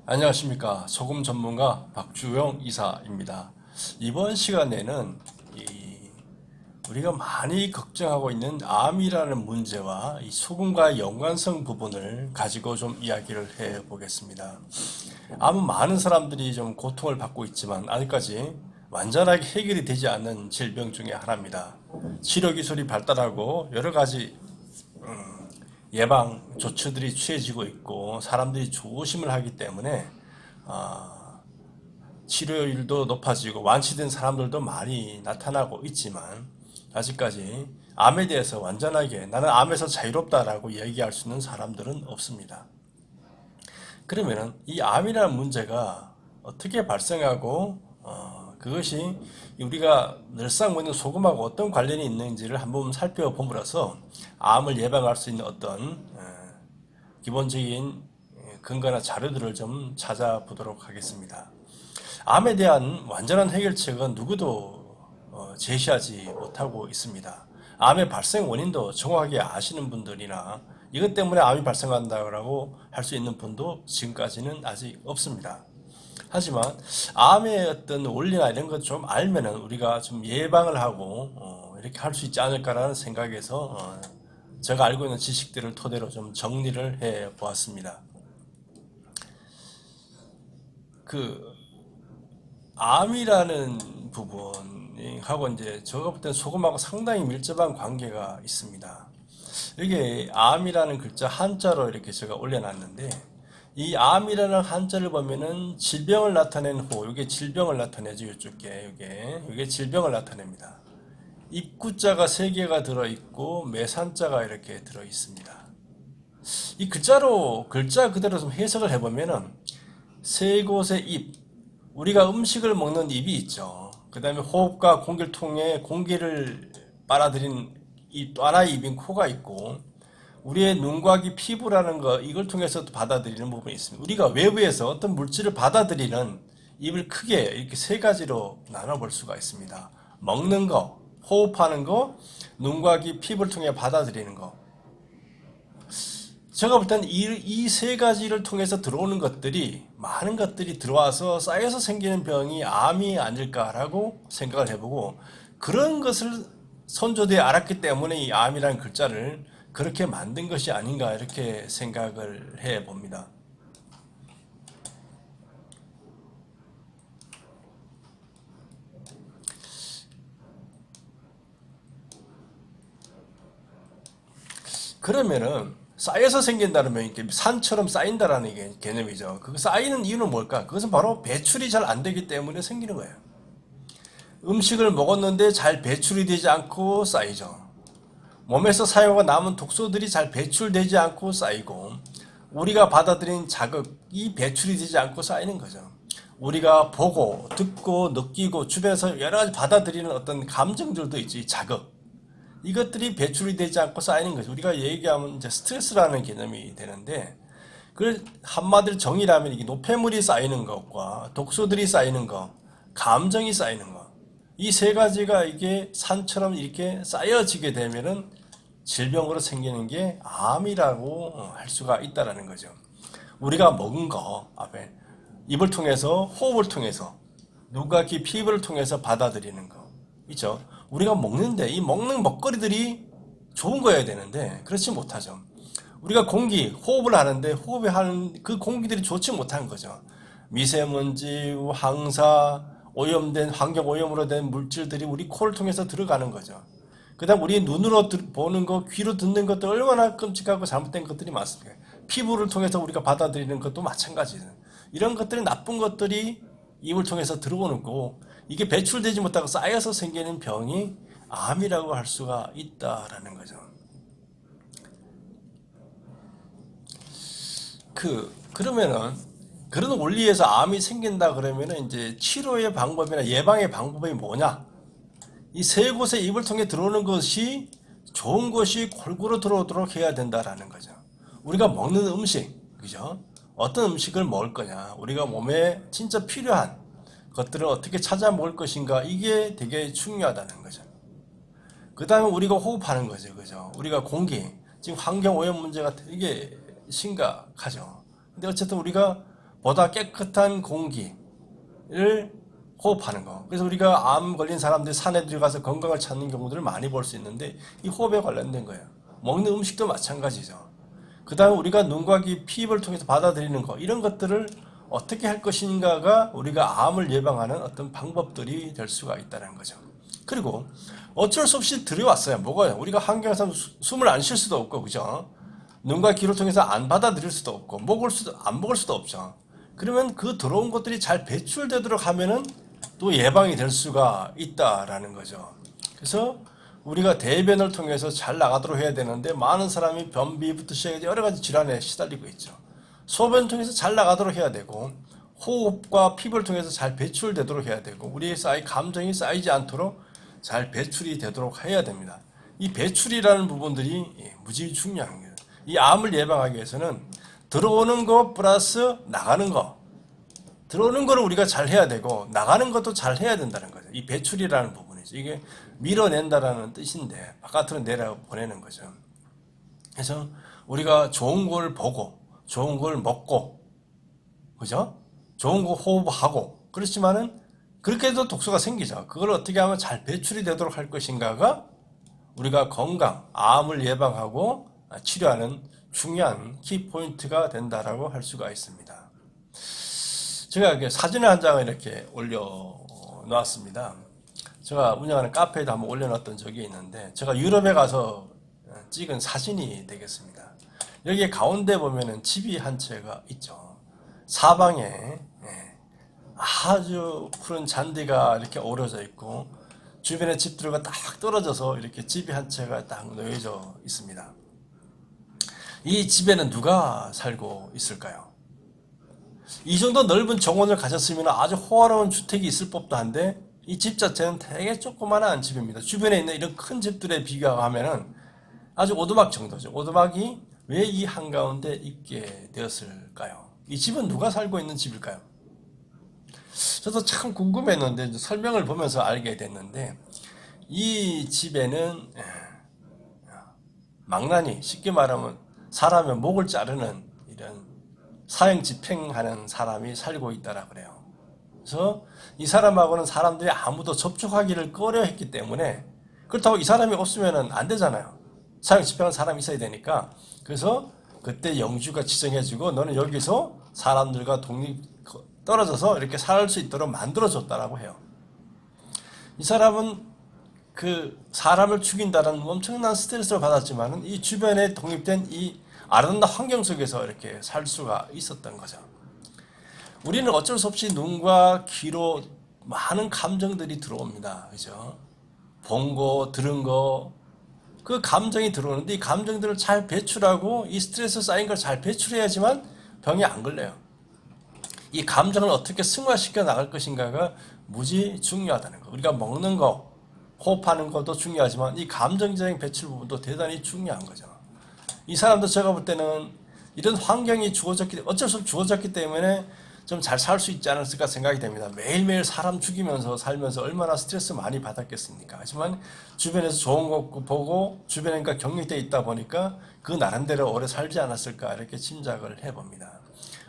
안녕하십니까. 소금 전문가 박주영 이사입니다. 이번 시간에는 우리가 많이 걱정하고 있는 암이라는 문제와 이 소금과의 연관성 부분을 가지고 좀 이야기를 해 보겠습니다. 암은 많은 사람들이 좀 고통을 받고 있지만 아직까지 완전하게 해결이 되지 않는 질병 중에 하나입니다. 치료 기술이 발달하고 여러 가지 예방 조치들이 취해지고 있고 사람들이 조심을 하기 때문에 아, 치료율도 높아지고 완치된 사람들도 많이 나타나고 있지만 아직까지 암에 대해서 완전하게 나는 암에서 자유롭다라고 얘기할 수 있는 사람들은 없습니다. 그러면은 이 암이라는 문제가 어떻게 발생하고 그것이 우리가 늘상 먹는 소금하고 어떤 관련이 있는지를 한번 살펴봄으로써 암을 예방할 수 있는 어떤 기본적인 근거나 자료들을 좀 찾아보도록 하겠습니다. 암에 대한 완전한 해결책은 누구도 제시하지 못하고 있습니다. 암의 발생 원인도 정확하게 아시는 분들이나 이것 때문에 암이 발생한다고 할 수 있는 분도 지금까지는 아직 없습니다. 하지만 암의 어떤 원리나 이런 것 좀 알면은 우리가 좀 예방을 하고 이렇게 할 수 있지 않을까라는 생각에서 제가 알고 있는 지식들을 토대로 좀 정리를 해 보았습니다. 그 암이라는 부분하고 이제 제가 볼 때는 소금하고 상당히 밀접한 관계가 있습니다. 이게 암이라는 글자 한자로 이렇게 제가 올려놨는데 이 암이라는 한자를 보면은 질병을 나타낸 호, 이게 질병을 나타내죠. 이쪽에 이게 질병을 나타냅니다. 입구자가 세 개가 들어 있고 매산자가 이렇게 들어 있습니다. 이 글자 그대로 좀 해석을 해보면은 세 곳의 입, 우리가 음식을 먹는 입이 있죠. 그 다음에 호흡과 공기를 통해 공기를 빨아들인 이 또 하나의 입인 코가 있고 우리의 눈과 귀, 피부라는 거 이걸 통해서 받아들이는 부분이 있습니다. 우리가 외부에서 어떤 물질을 받아들이는 입을 크게 이렇게 세 가지로 나눠볼 수가 있습니다. 먹는 거, 호흡하는 거, 눈과 귀, 피부를 통해 받아들이는 거. 제가 볼 때는 이 세 가지를 통해서 들어오는 것들이 많은 것들이 들어와서 쌓여서 생기는 병이 암이 아닐까라고 생각을 해보고 그런 것을 선조들이 알았기 때문에 이 암이라는 글자를 그렇게 만든 것이 아닌가 이렇게 생각을 해 봅니다. 그러면은 쌓여서 생긴다는 면 이렇게 산처럼 쌓인다라는 개념이죠. 그 쌓이는 이유는 뭘까? 그것은 바로 배출이 잘 안 되기 때문에 생기는 거예요. 음식을 먹었는데 잘 배출이 되지 않고 쌓이죠. 몸에서 사용하고 남은 독소들이 잘 배출되지 않고 쌓이고 우리가 받아들인 자극이 배출이 되지 않고 쌓이는 거죠. 우리가 보고 듣고 느끼고 주변에서 여러 가지 받아들이는 어떤 감정들도 있죠. 이 자극. 이것들이 배출이 되지 않고 쌓이는 거죠. 우리가 얘기하면 이제 스트레스라는 개념이 되는데 그 한마디로 정의라면 이게 노폐물이 쌓이는 것과 독소들이 쌓이는 것, 감정이 쌓이는 것. 이 세 가지가 이게 산처럼 이렇게 쌓여지게 되면은 질병으로 생기는 게 암이라고 할 수가 있다라는 거죠. 우리가 먹은 거 앞에 입을 통해서 호흡을 통해서 누가 귀 피부를 통해서 받아들이는 거 있죠. 우리가 먹는데 이 먹는 먹거리들이 좋은 거여야 되는데 그렇지 못하죠. 우리가 공기 호흡을 하는데 호흡에 하는 그 공기들이 좋지 못한 거죠. 미세먼지, 황사, 오염된 환경 오염으로 된 물질들이 우리 코를 통해서 들어가는 거죠. 그다음 우리 눈으로 보는 거, 귀로 듣는 것도 얼마나 끔찍하고 잘못된 것들이 많습니다. 피부를 통해서 우리가 받아들이는 것도 마찬가지예요. 이런 것들이 나쁜 것들이 입을 통해서 들어오는 거고 이게 배출되지 못하고 쌓여서 생기는 병이 암이라고 할 수가 있다라는 거죠. 그러면은 그런 원리에서 암이 생긴다 그러면은 이제 치료의 방법이나 예방의 방법이 뭐냐? 이 세 곳의 입을 통해 들어오는 것이 좋은 것이 골고루 들어오도록 해야 된다라는 거죠. 우리가 먹는 음식, 그죠? 어떤 음식을 먹을 거냐? 우리가 몸에 진짜 필요한 것들을 어떻게 찾아 먹을 것인가? 이게 되게 중요하다는 거죠. 그 다음에 우리가 호흡하는 거죠, 그죠? 우리가 지금 환경 오염 문제가 되게 심각하죠. 근데 어쨌든 우리가 보다 깨끗한 공기를 호흡하는 거. 그래서 우리가 암 걸린 사람들이 산에 들어가서 건강을 찾는 경우들을 많이 볼 수 있는데 이 호흡에 관련된 거예요. 먹는 음식도 마찬가지죠. 그 다음에 우리가 눈과 귀, 피부를 통해서 받아들이는 거, 이런 것들을 어떻게 할 것인가가 우리가 암을 예방하는 어떤 방법들이 될 수가 있다는 거죠. 그리고 어쩔 수 없이 들여왔어요. 뭐가요? 우리가 환경에서 숨을 안 쉴 수도 없고, 그죠? 눈과 귀를 통해서 안 받아들일 수도 없고, 안 먹을 수도 없죠. 그러면 그 들어온 것들이 잘 배출되도록 하면은 또 예방이 될 수가 있다라는 거죠. 그래서 우리가 대변을 통해서 잘 나가도록 해야 되는데 많은 사람이 변비부터 시작해서 여러 가지 질환에 시달리고 있죠. 소변을 통해서 잘 나가도록 해야 되고 호흡과 피부를 통해서 잘 배출되도록 해야 되고 우리의 감정이 쌓이지 않도록 잘 배출이 되도록 해야 됩니다. 이 배출이라는 부분들이 무지 중요한 거예요. 이 암을 예방하기 위해서는 들어오는 거 플러스 나가는 거, 들어오는 거를 우리가 잘 해야 되고 나가는 것도 잘 해야 된다는 거죠. 이 배출이라는 부분이죠. 이게 밀어낸다라는 뜻인데 바깥으로 내려 보내는 거죠. 그래서 우리가 좋은 걸 보고 좋은 걸 먹고, 그죠? 좋은 거 호흡하고, 그렇지만은 그렇게 해도 독소가 생기죠. 그걸 어떻게 하면 잘 배출이 되도록 할 것인가가 우리가 건강, 암을 예방하고 치료하는 중요한 키포인트가 된다라고 할 수가 있습니다. 제가 이렇게 사진을 한 장을 이렇게 올려놓았습니다. 제가 운영하는 카페에도 한번 올려놨던 적이 있는데, 제가 유럽에 가서 찍은 사진이 되겠습니다. 여기 가운데 보면은 집이 한 채가 있죠. 사방에 아주 푸른 잔디가 이렇게 어우러져 있고 주변에 집들과 딱 떨어져서 이렇게 집이 한 채가 딱 놓여져 있습니다. 이 집에는 누가 살고 있을까요? 이 정도 넓은 정원을 가졌으면 아주 호화로운 주택이 있을 법도 한데 이 집 자체는 되게 조그마한 집입니다. 주변에 있는 이런 큰 집들에 비교하면은 아주 오두막 정도죠. 오두막이 왜 이 한가운데 있게 되었을까요? 이 집은 누가 살고 있는 집일까요? 저도 참 궁금했는데 설명을 보면서 알게 됐는데 이 집에는 망나니, 쉽게 말하면 사람의 목을 자르는 이런 사형 집행하는 사람이 살고 있다라 그래요. 그래서 이 사람하고는 사람들이 아무도 접촉하기를 꺼려했기 때문에, 그렇다고 이 사람이 없으면 안 되잖아요. 사형 집행한 사람이 있어야 되니까. 그래서 그때 영주가 지정해주고 너는 여기서 사람들과 떨어져서 이렇게 살 수 있도록 만들어줬다라고 해요. 이 사람은 그 사람을 죽인다는 엄청난 스트레스를 받았지만 이 주변에 독립된 이 아름다운 환경 속에서 이렇게 살 수가 있었던 거죠. 우리는 어쩔 수 없이 눈과 귀로 많은 감정들이 들어옵니다. 그죠? 본 거, 들은 거, 그 감정이 들어오는데 이 감정들을 잘 배출하고 이 스트레스 쌓인 걸 잘 배출해야지만 병이 안 걸려요. 이 감정을 어떻게 승화시켜 나갈 것인가가 무지 중요하다는 거. 우리가 먹는 거, 호흡하는 것도 중요하지만 이 감정적인 배출 부분도 대단히 중요한 거죠. 이 사람도 제가 볼 때는 이런 환경이 어쩔 수 없이 주어졌기 때문에 좀 잘 살 수 있지 않았을까 생각이 됩니다. 매일매일 사람 죽이면서 살면서 얼마나 스트레스 많이 받았겠습니까? 하지만 주변에서 좋은 거 보고 주변과 격리되어 있다 보니까 그 나름대로 오래 살지 않았을까 이렇게 짐작을 해봅니다.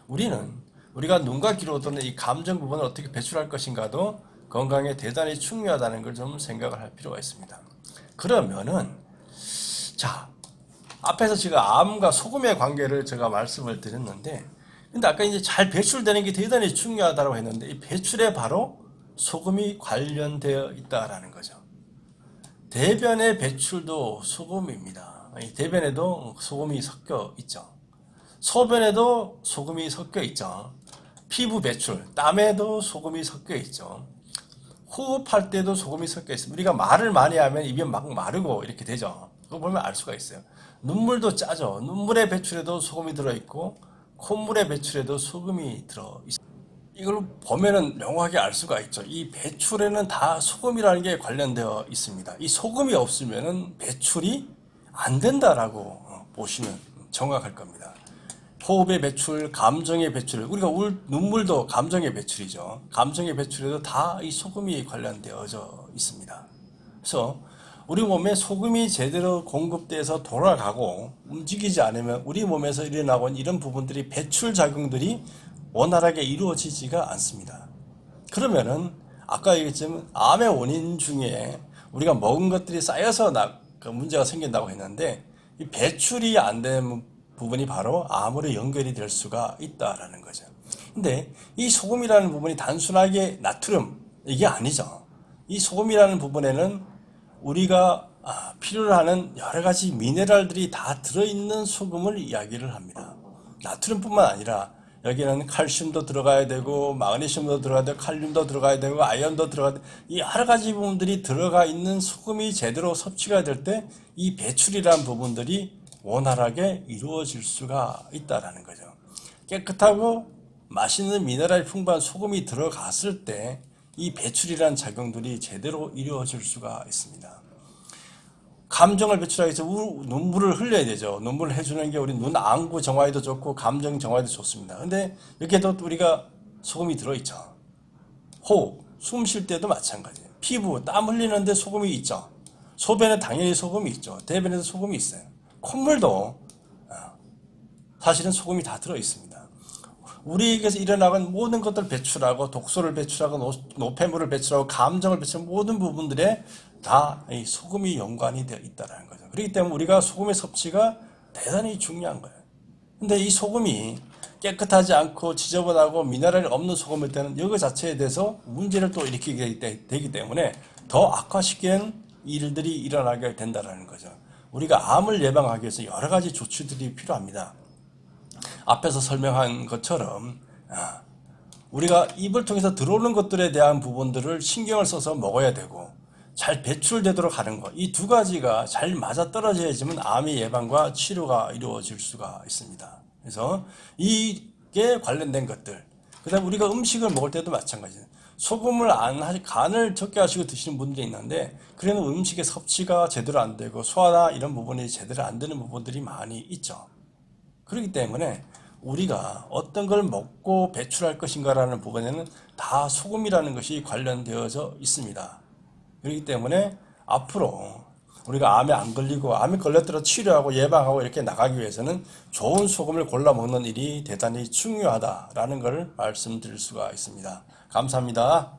우리가 눈과 귀로 듣는 이 감정 부분을 어떻게 배출할 것인가도 건강에 대단히 중요하다는 걸 좀 생각을 할 필요가 있습니다. 그러면은 자, 앞에서 제가 암과 소금의 관계를 제가 말씀을 드렸는데, 근데 아까 이제 잘 배출되는 게 대단히 중요하다고 했는데 이 배출에 바로 소금이 관련되어 있다라는 거죠. 대변의 배출도 소금입니다. 대변에도 소금이 섞여 있죠. 소변에도 소금이 섞여 있죠. 피부 배출, 땀에도 소금이 섞여 있죠. 호흡할 때도 소금이 섞여 있습니다. 우리가 말을 많이 하면 입이 막 마르고 이렇게 되죠. 그거 보면 알 수가 있어요. 눈물도 짜죠. 눈물의 배출에도 소금이 들어있고 콧물의 배출에도 소금이 들어있습니다. 이걸 보면은 명확하게 알 수가 있죠. 이 배출에는 다 소금이라는 게 관련되어 있습니다. 이 소금이 없으면은 배출이 안 된다라고 보시면 정확할 겁니다. 호흡의 배출, 감정의 배출, 우리가 눈물도 감정의 배출이죠. 감정의 배출에도 다 이 소금이 관련되어져 있습니다. 그래서 우리 몸에 소금이 제대로 공급돼서 돌아가고 움직이지 않으면 우리 몸에서 일어나고 있는 이런 부분들이 배출 작용들이 원활하게 이루어지지가 않습니다. 그러면은 아까 얘기했지만 암의 원인 중에 우리가 먹은 것들이 쌓여서 그 문제가 생긴다고 했는데 이 배출이 안 되는 부분이 바로 암으로 연결이 될 수가 있다라는 거죠. 근데 이 소금이라는 부분이 단순하게 나트륨 이게 아니죠. 이 소금이라는 부분에는 우리가 필요로 하는 여러 가지 미네랄들이 다 들어있는 소금을 이야기를 합니다. 나트륨뿐만 아니라 여기는 칼슘도 들어가야 되고 마그네슘도 들어가야 되고 칼륨도 들어가야 되고 아연도 들어가야 되고 이 여러 가지 부분들이 들어가 있는 소금이 제대로 섭취가 될 때 이 배출이라는 부분들이 원활하게 이루어질 수가 있다라는 거죠. 깨끗하고 맛있는 미네랄이 풍부한 소금이 들어갔을 때 이 배출이라는 작용들이 제대로 이루어질 수가 있습니다. 감정을 배출하기 위해서 눈물을 흘려야 되죠. 눈물을 해주는 게 우리 눈 안구 정화에도 좋고 감정 정화에도 좋습니다. 근데 여기에도 우리가 소금이 들어있죠. 호흡, 숨 쉴 때도 마찬가지예요. 피부, 땀 흘리는데 소금이 있죠. 소변에 당연히 소금이 있죠. 대변에도 소금이 있어요. 콧물도 사실은 소금이 다 들어있습니다. 우리에게서 일어나는 모든 것들을 배출하고 독소를 배출하고 노폐물을 배출하고 감정을 배출하고 모든 부분들에 다 이 소금이 연관이 되어 있다는 거죠. 그렇기 때문에 우리가 소금의 섭취가 대단히 중요한 거예요. 근데 이 소금이 깨끗하지 않고 지저분하고 미네랄이 없는 소금일 때는 이거 자체에 대해서 문제를 또 일으키게 되기 때문에 더 악화시키는 일들이 일어나게 된다는 거죠. 우리가 암을 예방하기 위해서 여러 가지 조치들이 필요합니다. 앞에서 설명한 것처럼 우리가 입을 통해서 들어오는 것들에 대한 부분들을 신경을 써서 먹어야 되고 잘 배출되도록 하는 것, 이 두 가지가 잘 맞아떨어져야지만 암의 예방과 치료가 이루어질 수가 있습니다. 그래서 이게 관련된 것들, 그 다음에 우리가 음식을 먹을 때도 마찬가지예요. 소금을 간을 적게 하시고 드시는 분들이 있는데 그래는 음식의 섭취가 제대로 안 되고 소화나 이런 부분이 제대로 안 되는 부분들이 많이 있죠. 그렇기 때문에 우리가 어떤 걸 먹고 배출할 것인가라는 부분에는 다 소금이라는 것이 관련되어져 있습니다. 그렇기 때문에 앞으로 우리가 암에 안 걸리고 암에 걸렸더라도 치료하고 예방하고 이렇게 나가기 위해서는 좋은 소금을 골라 먹는 일이 대단히 중요하다라는 걸 말씀드릴 수가 있습니다. 감사합니다.